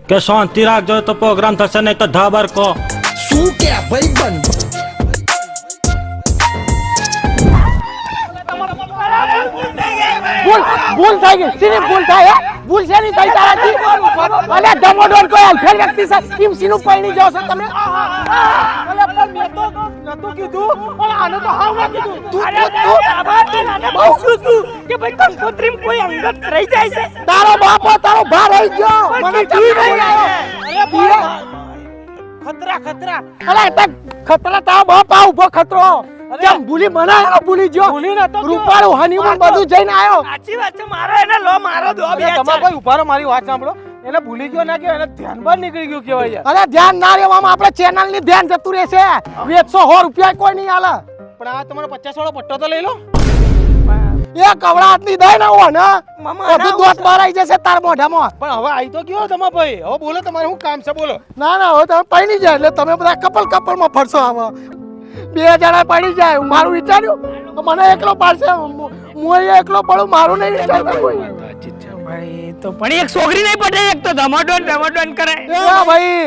કે શાંતિ રાખજો તો પ્રોગ્રામ થશે નહીં તો ધાબર કો શું કે ભાઈ બંધ ભૂલ થઈ ગઈ સીની ભૂલ થાય ભૂલ છે નહીં થઈ તારાથી અલે ધમોડોર કોઈ અલફેર વ્યક્તિ છે ટીમ સીનું પૈણી જાવ છો તમે અલે પણ મેં તો નતું કીધું પણ આને તો હાવ ના કીધું તું બહુ કીધું કે ભાઈ કંકોત્રીમ કોઈ અંગત રહી જાય છે તારો બાપો તારો ભા રહી ગયો મને જી નહીં આવ્યો અરે ખતરા અલે ખતરા તારો બાપ આ ઉભો ખતરો કેમ ભૂલી બનાયો ભૂલી ગયો ભૂલી નતો રૂપાળો હનીમૂન બધું જઈને આવ્યો સાચી વાત છે મારો એને લો મારો દો બે તમાર કોઈ ઉભારો મારી વાત સાંભળો એને ભૂલી ગયો ના કે એને ધ્યાન બહાર નીકળી ગયું કેવાય અરે ધ્યાન ના રહેવામાં આપણે ચેનલ ની ધ્યાન જતું રહેશે 100 રૂપિયા કોઈ નહીં આલે પણ આ તમારો 50 વાળો પટ્ટો તો લઈ લો એ કવડાટ ની દઈ ના હો ને બધું દોત બહાર આવી જશે તાર મોઢામાં પણ હવે આવી તો ગયો તમાર ભાઈ હવે બોલો તમારે શું કામ છે બોલો ના હવે તમે પૈણી જાય એટલે તમે બધા કપલ માં ફરશો આવો બે જણા પડી જાય મારું વિચાર્યું મને એકલો પાડશે હું એકલો પડું મારું નહીં વિચારતા કોઈ ભાઈ તો પણ એક છોકરી નહીં પટે એક તો ધમાડોન કરે ભાઈ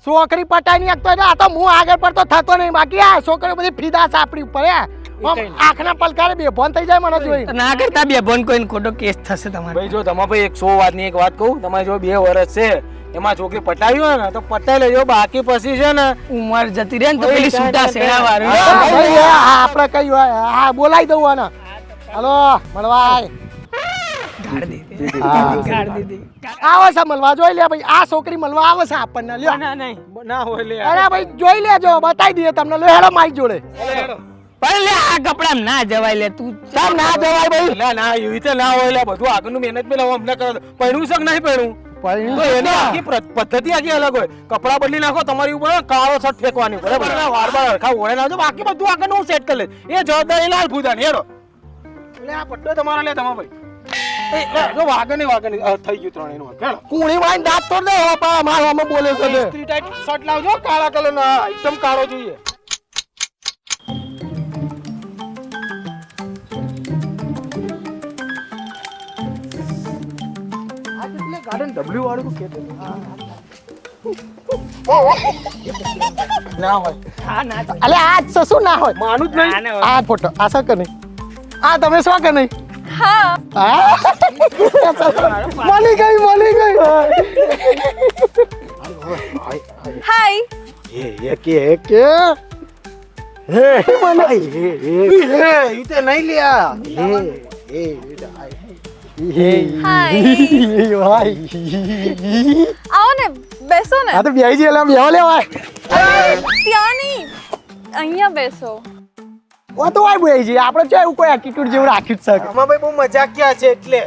છોકરી પટાઈ નહીં એકતો આ તો હું આગળ પડતો થતો નહીં બાકી આ છોકરી બધી ફીદા છે આપણી ઉપર આંખના પલકારે બેભોન થઈ જાય મને જોઈ ના કરતા બેભોન કોઈને ખોટો કેસ થશે તમારે ભાઈ જો તમારે ભાઈ 100 વાતની એક વાત કહું તમારે જો 2 વર્ષ છે એમાં છોકરી પટાવી હોય ને તો પટાઈ લેજો બાકી પછી છે ને ઉંમર જતી રહે ને તો પેલી છૂટા સેડા વાળું આપણે કઈ હા બોલાઈ દઉં આને હાલો મળવાય આવે છે મળવા જોઈ લે ભાઈ આ છોકરી મળવા આવે છે આપણને લ્યો ના હોય લે અરે ભાઈ જોઈ લેજો બતાવી દઈએ તમને લો હેડો મારી જોડે પણ લે આ કપડા ના જવાય લે તું સામ ના જવાય ભાઈ ના ના એવી રીતે ના હોય લે બધું આગળનું મહેનત મેં લાવો અમને કરો પહેણું છે કે નહીં પહેણું તો એની આખી પદ્ધતિ આખી અલગ હોય કપડા બદલી નાખો તમારી ઉપર કાળો શર્ટ ફેંકવાની બરાબર વાર વાર હરખા ઓળે નાખજો બાકી બધું આગળનું હું સેટ કરી લે એ જવાબદારી લાલ ફૂદાની હેડો એટલે આ પટ્ટો તમારા લે તમારા ભાઈ જો વાગણી થઈ ગયું ત્રણ એનું હેડો કુણી વાઈન દાંત તોડ દે બાપા મારો અમે બોલે છે સ્ત્રી ટાઈપ શર્ટ લાવજો કાળા કલરનો એકદમ કાળો જોઈએ ગાર્ડન ડબલ્યુ વાળું કેતો ના હોય અલે આ શું ના હોય માનું જ નહીં આ ફોટો આ શું કે નહીં આ તમે શું કે નહીં હા મળી ગઈ હાય એ કે હે મને એ ઈતે નહીં લ્યા હાય આવો ને બેસો ને આ તો બેહી જઈએ એટલે બેહો લેવાય ત્યાં નહીં અહીંયા બેસો ઓ તો વાય બેહી જઈએ આપણે જો એવું કોઈ એટીટ્યુડ જેવું રાખ્યું જ છે આમાં ભાઈ બહુ મજાકિયા છે એટલે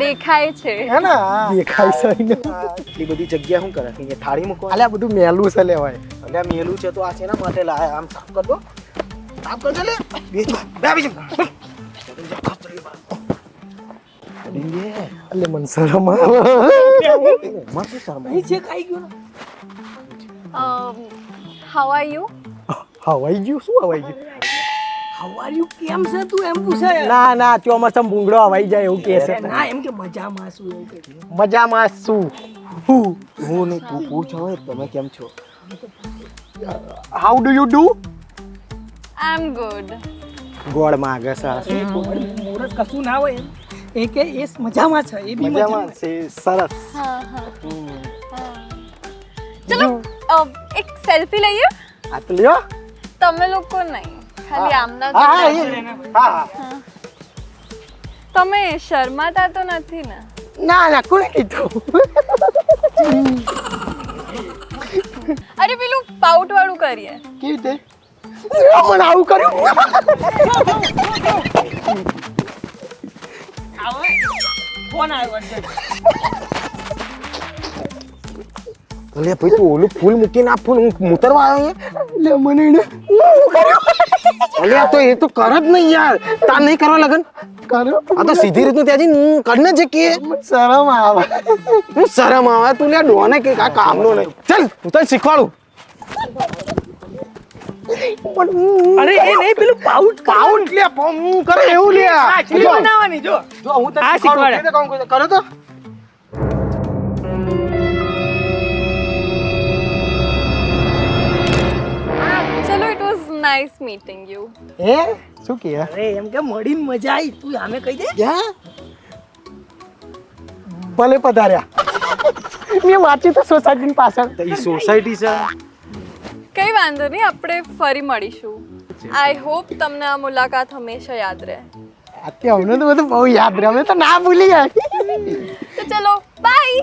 દેખાય છે હે ને દેખાય છે ને એટલી બધી જગ્યા શું કરે અહીંયા થાળી મૂકો અલે આ બધું મેલું છે લેવાય અલ્યા મેલું છે તો આ શેના માટે લાયા આમ સાફ કર દો સાફ કરજો લે બે આવી અલે મન શરમ આવે મસ્ત શરમ હાઉ આર યુ હવાઈ ગયું શું હવાઈ ગયું હવાર્યું કેમ છે તું એમ પૂછે ના ના ચોમાસા ભૂંગળો હવાઈ જાય એવું કે છે ના એમ કે મજામાં શું એવું કે મજામાં શું હું નહીં તું પૂછ હવે તમે કેમ છો how do you do I am good ગોળ માગે છે મુરત કશું ના હોય એ કે એ મજામાં છે એ બી મજામાં છે સરસ હા ચલો એક સેલ્ફી લઈએ આ તો લ્યો તમે લોકો નહીં ખાલી આમના હા તમે શર્માતા તો નથી ને ના ના કોણે કીધું અરે પેલું પાઉટ વાળું કરીએ કેવી રીતે મને આવું કર્યું ફોન આવ્યો છે અલે ભાઈ તું ઓલું ફૂલ મૂકીને આ ફૂલ મુતરવા આવ્યો લે મને એને અલે આ તો એ તો કર જ નહીં યાર તાર નહીં કરવા લગન કર્યો આ તો સીધી રીતનું ત્યાં જઈને કરીને જ કે શરમ આવે હું શરમ આવે તું લે ડોને કે આ કામનો નહીં ચાલ હું તને શીખવાડું અરે એ નહીં પેલું પાઉટ પાઉટ લે હું કરે એવું લે બનાવવાની જો જો હું તને આ શીખવાડું શીખવાડે. કામ કરો તો નાઇસ મીટિંગ યુ. હે શું કે અરે એમ કે મળીને મજા આવી તું આમે કહી દે ક્યાં ભલે પધાર્યા મેં વાંચ્યું તો સોસાયટીની પાછળ તો ઈ સોસાયટી છે. કઈ વાંધો નહીં, આપણે ફરી મળીશું. આઈ હોપ તમને આ મુલાકાત હંમેશા યાદ રહે. અત્યારે અમને તો બધું બહુ યાદ રહે અમે તો ના ભૂલી ગયા તો ચલો બાય.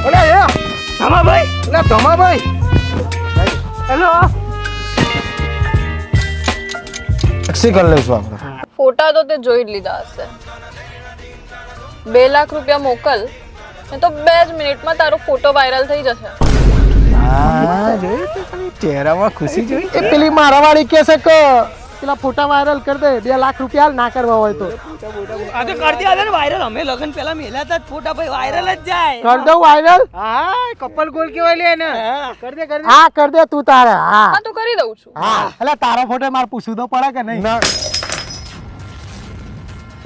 ઓલે એ ધમાભાઈ ઓલે ધમાભાઈ હેલો ટેક્સી કરી લઈશું આપણે. ફોટા તો તે જોઈ જ લીધા હશે. 2 લાખ રૂપિયા મોકલ ને તો 2 જ મિનિટમાં તારો ફોટો વાયરલ થઈ જશે. હા જોઈ તો ખાલી ચહેરામાં ખુશી જોઈ એ પેલી મારા વાળી કે છે કે પેલા ફોટા વાયરલ કરી દે 2 લાખ રૂપિયા ના કરવા હોય તો આ તો કરી દે ને વાયરલ અમે લગન પહેલા મેલ્યા હતા ફોટા ભાઈ વાયરલ જ જાય કર દઉં વાયરલ હા કપલ ગોલ કેવાય લે ને. કર દે હા કર દે તું તારે હા હા તો કરી દઉં છું. હા એટલે તારો ફોટો મારે પૂછવું તો પડે કે નહીં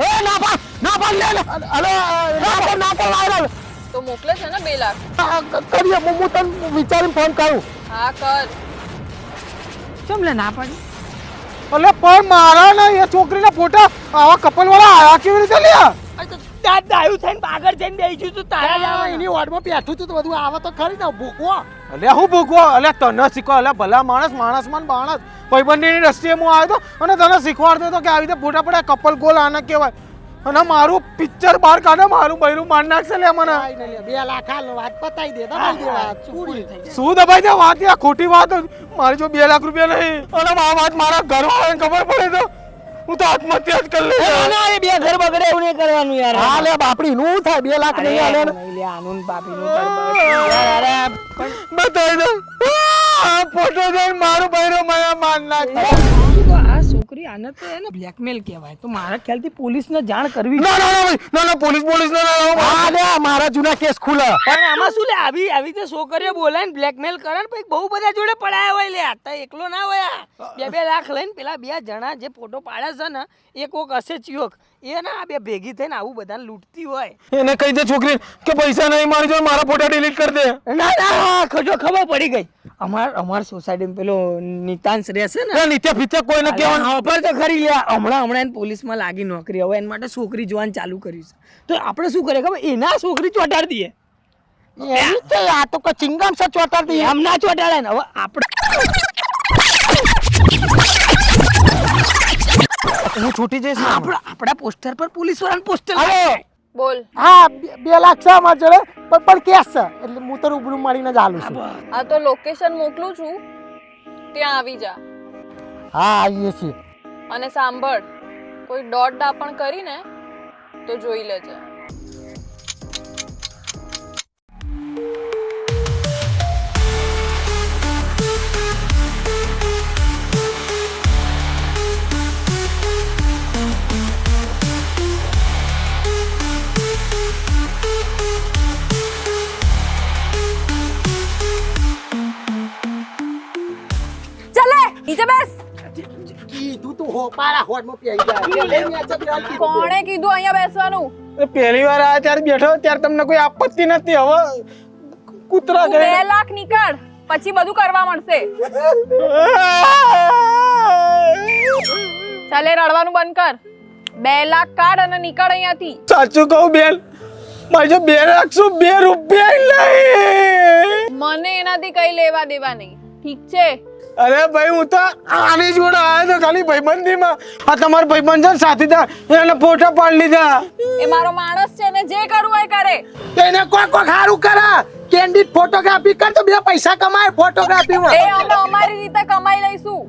એ ના પાડ લે લે અલે ના કર વાયરલ તો મોકલે છે ને 2 લાખ. કરીએ હું તને વિચારીને ફોન કરું હા કર. ચમ લે ના પાડી અલે પણ મારા ને એ છોકરીના ફોટા આવા કપલ વાળા આયા કેવી રીતે લ્યા દાદ દાયું થઈને આગળ જઈને બેસી તું તારા જ આવે એની વાડમાં બેઠું તું તો બધું આવે તો ખરી ને ભૂકવો અલ્યા હું ભૂખવો અલ્યા તને શીખવા અલ્યા ભલા માણસ માન માણસ ભાઈબંધની દ્રષ્ટિએ હું આવ્યો તો અને તને શીખવાડતો હતો કે આવી રીતે ફોટા પડે કપલ ગોલ આને કહેવાય અને મારું પિક્ચર બહાર કાઢે મારું બૈરું માર નાખશે લે મને 2 લાખ હાલ વાત પતાઈ દે દબાઈ દે વાત પૂરી થઈ શું દબાઈ દે વાત યા ખોટી વાત મારી જો 2 લાખ રૂપિયા નહીં અને આ વાત મારા ઘરવાળાને ખબર પડે તો હું તો આત્મહત્યા જ કરી લઈશ. ના એ બે ઘર બગડે એવું નહીં કરવાનું યાર હા લે બાપડી નું થાય 2 લાખ નહીં હાલે ને. નહીં લે આનું ને બાપીનું ઘર બગડે યાર અરે બતાવી દો આ ફોટો જોઈને મારું બૈરું મને માર નાખશે. આ છોકરી આને તો એને બ્લેકમેલ કહેવાય તો મારા ખ્યાલથી પોલીસને જાણ કરવી ના ના ના ભાઈ, ના ના પોલીસ ના હા લે મારા જૂના કેસ ખુલે પણ આમાં શું લે આવી આવી તો છોકરીઓ બોલાય ને બ્લેકમેલ કરે ને પછી બહુ બધા જોડે પડાયા હોય લે આ એકલો ના હોય આ 2 લાખ લઈને પેલા 2 જણા જે ફોટો પાડે છે ને એ કોક હશે ચિયોક એ ના આ બે ભેગી થઈને આવું બધાને લૂંટતી હોય એને કહી દે છોકરી કે પૈસા નહીં મારી જો મારા ફોટા ડિલીટ કરી દે. ના ના ખબર પડી ગઈ અમાર સોસાયટીમાં પેલો નિતાંશ રહેશે ને નીચે ફીચે કોઈને કહેવાનું ખબર તો ખરી લે હમણાં એને પોલીસમાં લાગી નોકરી હવે એના માટે છોકરી જોવાનું ચાલુ કર્યું છે તો આપણે શું કરીએ ખબર એના છોકરી ચોટાડી દઈએ એવી તો આ તો કે ચિંગમ સે ચોટાડ દી એમ ના ચોટાડે ને હવે આપણે હું છૂટી જઈશ ને હમણાં. આપણા પોસ્ટર પર પોલીસ વાળાને પોસ્ટર અરે બોલ. હા 2 લાખ છે અમાર જોડે પણ કેસ છે એટલે હું તો રૂબરૂ મળીને જ આલું છું આ તો લોકેશન મોકલું છું, ત્યાં આવી જા. હા આવીએ છીએ અને સાંભળ, કોઈ દોડ દાપણ કરીને તો જોઈ લેજે. ચાલે નીચે બેસ. કીધું તું હો પારા હોડમાં પેઈ જાય લે મે આ ચાલ કોણે કીધું અહીંયા બેસવાનું? પહેલી વાર આ ત્યારે બેઠો ત્યારે તમને કોઈ આપત્તિ નથી હવે કૂતરા તું 2 લાખ નીકળ, પછી બધું કરવા મળશે. ચાલે રડવાનું બંધ કર. 2 લાખ કાઢ અને નીકળ અહીંયાથી. સાચું કહું બેન મારી જો 2 લાખ શું 2 રૂપિયા નહીં. મને એનાથી કઈ લેવા દેવા નહીં, ઠીક છે? અરે ભાઈ હું તો આની જોડે આવ્યો તો ખાલી ભાઈબંધીમાં આ તમારો ભાઈબંધ છે ને સાથીદાર એને ફોટા પાડી લીધા. એ મારો માણસ છે ને, જે કરવું હોય કરે. એને કોઈ સારું કરે કેન્ડિડ ફોટોગ્રાફી કર તો 2 પૈસા કમાય ફોટોગ્રાફીમાં એ અમે અમારી રીતે કમાઈ લઈશું.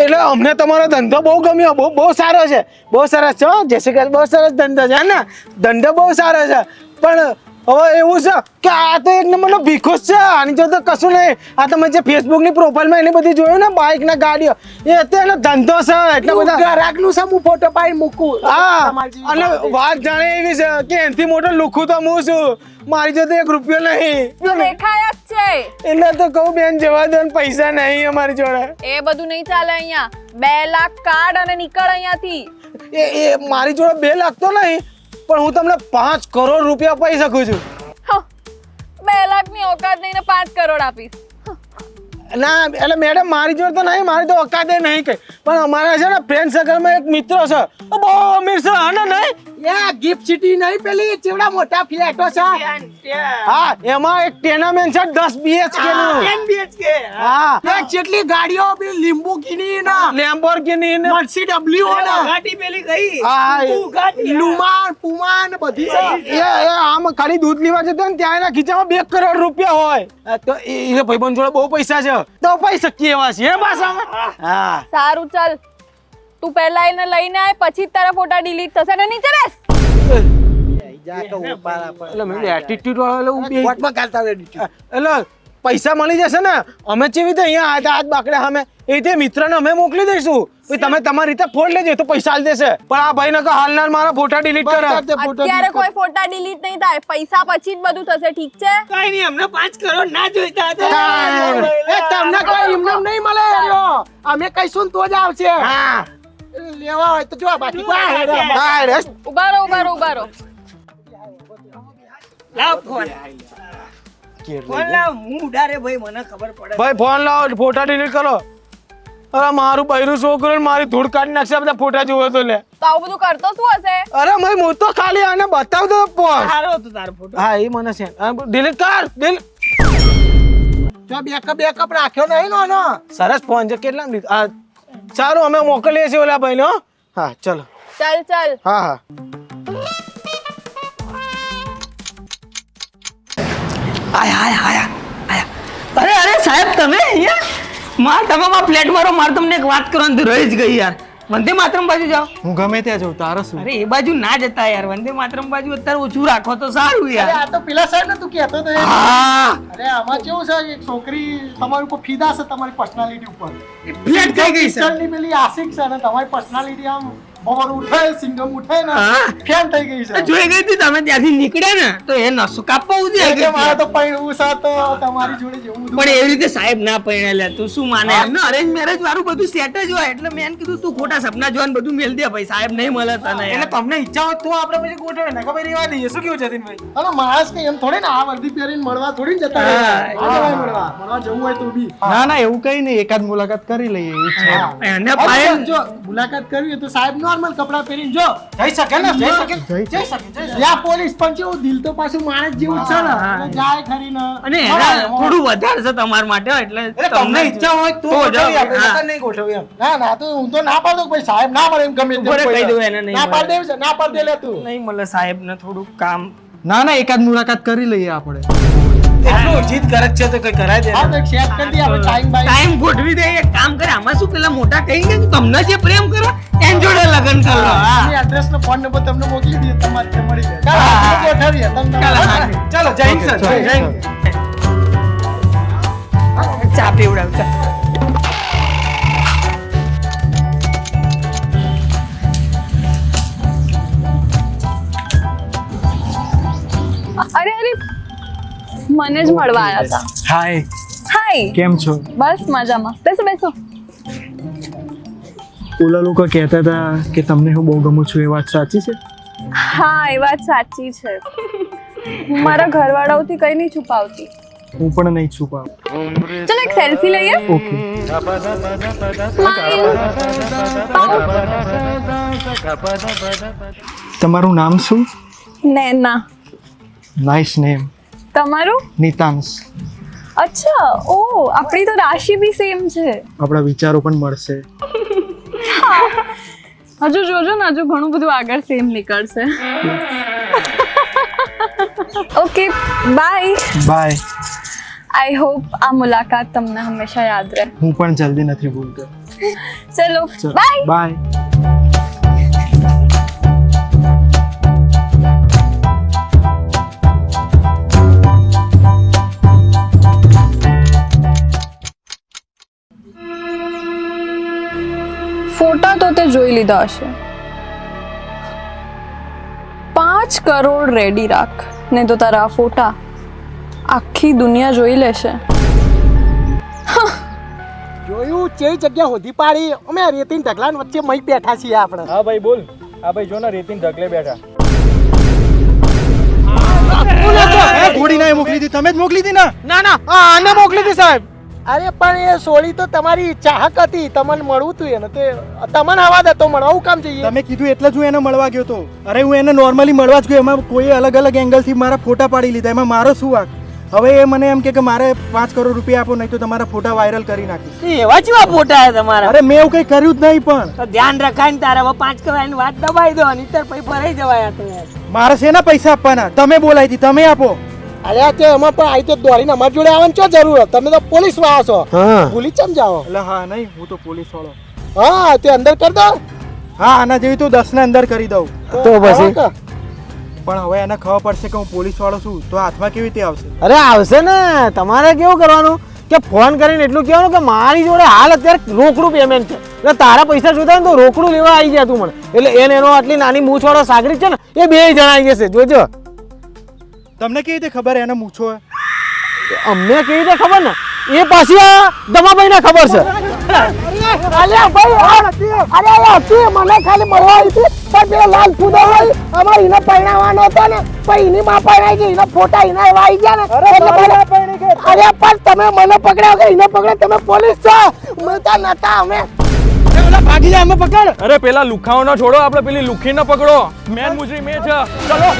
એટલે અમને તમારો ધંધો બહુ ગમ્યો બહુ સારો છે બહુ સરસ છે હો, જેસિકા બહુ સરસ ધંધો છે ને ધંધો બહુ સારો છે પણ હવે એવું છે કે આ તો એક નંબરનો ભીખો છે આની જો તો કશું નહીં આ તમે જે ફેસબુકની પ્રોફાઇલમાં એની બધી જોયું ને બાઇક ને ગાડીઓ એ એનો ધંધો છે એટલે બધા ગ્રાહકનું છે હું ફોટો પાડી મૂકું હા અને વાત જાણે એવી છે કે એનથી મોટો લુખું તો હું છું મારી જોડે 1 રૂપિયો નહીં તું દેખાય જ છે. એટલે તો કહું બેન જવા દો ને પૈસા નહીં અમારી જોડે એ બધું નહીં ચાલે અહીંયા. 2 લાખ કાઢ અને નીકળ અહીંયાથી. એ મારી જોડે 2 લાખ તો નહીં પણ હું તમને 5 કરોડ રૂપિયા આપી શકું છું. 2 લાખની ઓકાત નહીં ને 5 કરોડ આપીશ. ના એટલે મેડમ મારી જોડે તો નહીં, મારી તો ઓકાતે નહીં કઈ, પણ અમારા છે ને ફ્રેન્ડ સર્કલમાં એક મિત્ર છે બહુ અમીર છે હા નહીં એ ગિફ્ટ સિટી નહીં પેલી ચેવડા મોટા ફ્લેટો છે. હા એમાં એક ટેનામેન્ટ છે 10 BHK નું. 10 BHK. હા એ જેટલી ગાડીઓ બી લિમ્બોર્ગિની ના લેમ્બોર્ગિની ને મર્સિડીઝ ના ગાડી પેલી ગઈ હા લુમા પુમા ને બધી છે. એ આમ ખાલી દૂધ લેવા જતો ને ત્યાં એના ખીચામાં 2 કરોડ રૂપિયા હોય તો એ ભાઈબંધ જોડે બહુ પૈસા છે તો પાઈ શકીએ એવા છે પાછા. હા સારું ચાલ, તું પહેલા એને લઈને આય, પછી જ તારા ફોટા ડિલીટ થશે ને નીચે બેસ. એટલે મેં એટીટ્યુડ વાળો એટલે હું બે કોર્ટમાં ગાલતા હોય attitude. એટલે પૈસા મળી જશે ને અમે જેવી રીતે અહીંયા આયા હાથ બાકડે સામે એ રીતે મિત્રને અમે મોકલી દઈશું પછી તમે તમારી રીતે ફોડ લેજો તો પૈસા આલી દેશે પણ આ ભાઈને કહો હાલનાર મારા ફોટા ડિલીટ કરે. અત્યારે કોઈ ફોટા ડિલીટ નહીં થાય, પૈસા પછી જ બધું થશે, ઠીક છે? કઈ નહીં અમને 5 કરોડ ના જોઈતા હતા. એ તમને કોઈ ઇનામ નહીં મળે યાર. અમે કહીશું ને તો જ આવશે. હા લેવા હોય તો જો બાકી કોઈ હેડે. હા રેસ ઉભા રહો, ઉભા રહો, ઉભા રહો. લાવ ફોન. ફોન લાવ હું ઉડારે ભાઈ મને ખબર પડે. ભાઈ ફોન લાવો ફોટા ડિલીટ કરો. અરે મારું બૈરું છોકરું ને મારી ધૂળ કાઢી નાખશે બધા ફોટા જોવો તો લે. તો આવું બધું કરતો શું હશે? અરે ભાઈ હું તો ખાલી આને બતાવ દો ફોન. સારો હતો તારો ફોટો. હા એ મને છે ડિલીટ કર ડિલીટ. જો બેકઅપ રાખ્યો નહીં નો નો. સરસ ફોન છે કેટલા આ સારું અમે મોકલીએ છીએ ઓલા ભાઈને હો. હા ચલો ચાલ ચાલ. હા હા અરે અરે સાહેબ તમે અહીંયા માર તમે મારા ફ્લેટ મારો માર તમને એક વાત કરવાની તો રહી જ ગઈ યાર. વંદે માતરમ બાજુ જાઓ. હું ગમે ત્યાં જાઉં તારે શું? અરે એ બાજુ ના જતા યાર, વંદે માતરમ બાજુ અત્યારે ઓછું રાખો તો સારું અરે યાર. આ તો પેલા સાહેબ ને તું કહેતો તો એ. હા અરે આમાં કેવું છે એક છોકરી તમારી ઉપર ફિદા છે તમારી પર્સનાલિટી ઉપર. ફ્લેટ થઈ ગઈ છે. પિક્ચરની પેલી આશિક છે અને તમારી પર્સનાલિટી આમ ઓવર ઉઠે સિંગમ ઉઠે ને હા. ફેન થઈ ગઈ છે. જોઈ ગઈ હતી તમે ત્યાંથી નીકળ્યા ને તો એ નસો કાપવા ઉધી એટલે મારે તો પૈણવું છે તો તમારી જોડે જેવું બધું. પણ એવી રીતે સાહેબ ના પરણ્યા તું શું માને? એમને અરેન્જ મેરેજ વાળું બધું સેટ જ હોય એટલે મેં એને કીધું તું ખોટા સપના જોવાનું બધું મેલ દે ભાઈ, સાહેબ નહીં મળે તને એટલે યાર. તમને ઈચ્છા હોય તો આપણે પછી ગોઠવે ને ખબર રેવા દઈએ શું કેવું જતીનભાઈ? અને માણસ કે એમ થોડી ને આ વર્દી પહેરીને મળવા થોડી ને જતા રહે. હા. આ જવાય મળવા જવું હોય તો બી. ના ના એવું કઈ નહીં, એકાદ મુલાકાત કરી લઈએ એવું છે. એને હવે પાયલ જો મુલાકાત કરવી હોય તો સાહેબ નોર્મલ કપડાં પહેરીને જો જઈ શકે ને જઈ શકે જઈ જઈ શકે જઈ શકે. યા પોલીસ પણ કેવું દિલ તો પાછું માણસ જેવું જ છે ને એટલે જાય ખરીને અને એના થોડું વધારે છે તમારા માટે એટલે એટલે તમને ઈચ્છા હોય તો જાઓ. ગોઠવીએ આપણે, હા. નકર નહીં ગોઠવીએ એમ. ના ના તો હું તો ના પાડું કે ભાઈ સાહેબ ના મળે એમ ગમે તેમ ઉપર કોઈ કહી દઉં ના. એને નહીં ના મળે. પાડ દેવું છે ના પાડ દે લે તું. નહીં મળે સાહેબ ને થોડું કામ. ના ના એકાદ મુલાકાત કરી લઈએ આપણે. એટલું જીદ કરે જ છે તો કઈ કરાય દે હા તો એક શેર કરી દઈએ આપણે ટાઈમ બાય. ટાઈમ ગોઠવી દે, એક કામ કરે આમાં શું પેલા મોટા કહી કે તમને જે પ્રેમ કરો એન જોડે લગ્ન કરો. એની એડ્રેસ ને ફોન નંબર તમને મોકલી દઈએ તમારે ત્યાં મળી જાય. ચાલો હા. આપણે ગોઠવીએ તમને. ચાલો, હા. ચાલો જય હિન્દ સર ચાલો, જય હિન્દ. ચા પીવડાવ ચા. અરે અરે, મને જ મળવા આવ્યા હતા. હાય હાય. કેમ છો? બસ મજામાં. બેસો બેસો. ઓલા લોકો કહેતા હતા કે તમને હું બહુ ગમું છું, એ વાત સાચી છે? હા એ વાત સાચી છે. હું મારા ઘરવાળાઓથી કઈ નહીં છુપાવતી. હું પણ નહીં છુપાવ. ચલો એક સેલ્ફી લઈએ. ઓકે. સ્માઈલ. પાઉ. તમારું નામ શું? નૈના. Nice name. તમારું? નિતાંશ. અચ્છા ઓ આપણી તો રાશિ બી સેમ છે. આપણા વિચારો પણ મળશે. હજુ જોજો ને, હજુ ઘણું બધું આગળ સેમ નીકળશે. Okay bye. Bye. I hope આ મુલાકાત તમને હંમેશા યાદ રહે. હું પણ જલ્દી નથી ભૂલતો. ચલો બાય. બાય. ફોટા તો તે જોઈ લીધા હશે. 5 કરોડ રેડી રાખ, નહીં તો તારા આ ફોટા આખી દુનિયા જોઈ લેશે. જોયું જે જગ્યા હોધી પાડી અમે રેતીન ઢગલાન વચ્ચે મઈ બેઠા છીએ આપણે. હા ભાઈ બોલ. આ ભાઈ જો ને રેતીન ઢગલે બેઠા. હું નતો. ઘોડી ના મોકલી હતી, તમે જ મોકલી હતી ને? ના ના આ આને મોકલી હતી સાહેબ. અરે પણ એ સોળી તો તમારી ચાહક હતી, તમને મળવું તું એને, તે તમને આવા દે તો મળવું કામ જઈએ. તમે કીધું એટલે જ હું એને મળવા ગયો તો. અરે હું એને નોર્મલી મળવા જ ગયો, એમાં કોઈ અલગ અલગ એંગલ થી મારા ફોટા પાડી લીધા, એમાં મારો શું વાંક? હવે એ મને એમ કે મારે 5 કરોડ રૂપિયા આપો, નહીં તો તમારા ફોટા વાયરલ કરી નાખીશ. એવા જેવા ફોટા છે તમારા. અરે મેં એવું કઈ કર્યું જ નહીં, પણ તો ધ્યાન રખાય ને તારે હવે 5 કરોડની વાત દબાઈ દો અને ઇતર પછી ભરાઈ જવાય આ તો યાર. મારે શેના પૈસા આપવાના? તમે બોલાવી હતી, તમે આપો. અરે તે એમાં પણ આઈ તો દોડીને અમારી જોડે આવવાની શું જરૂર હતી? તમે તો પોલીસ વાળા છો, ભૂલી ચમ જાઓ. એટલે હા નહીં, હું તો પોલીસ વાળો. હા તે અંદર કર દો. હા આના જેવી તો 10 ને અંદર કરી દઉં. તો પછી પણ હવે એને ખબર પડશે કે હું પોલીસ વાળો છું, તો હાથમાં કેવી રીતે આવશે? અરે આવશે ને. તમારે કેવું કરવાનું કે ફોન કરીને એટલું કહેવાનું કે મારી જોડે હાલ અત્યારે રોકડું પેમેન્ટ છે, એટલે તારા પૈસા જોતા ને તો રોકડું લેવા આવી ગયા તું મને. એટલે એને એનો આટલી નાની મૂછ વાળો સાગરીત છે ને, એ 2 જણા આવી જશે, જોજો. તમને કેવી રીતે ખબર એને મૂછો? અમને કેવી રીતે ખબર ને? એ પાછી આ દમાભાઈ ને ખબર છે. અરે ભાઈ અરે હતી મને ખાલી મળવા આવી હતી, પણ પેલો લાલ ફૂદો હોય અમારે એને પરણાવવાનો હતો ને, પણ એની માં પરણાઈ ગઈ, એના ફોટા એના એવા આવી ગયા ને. અરે પણ તમે મને પકડ્યા કે એને પકડે? તમે પોલીસ છો, મળતા નતા અમે. ભાગી જાય અમે પકડ. અરે પેલા લુખાઓનો છોડો, આપણે પેલી લુખીને પકડો. મેન મુજરી મેં છે. ચલો.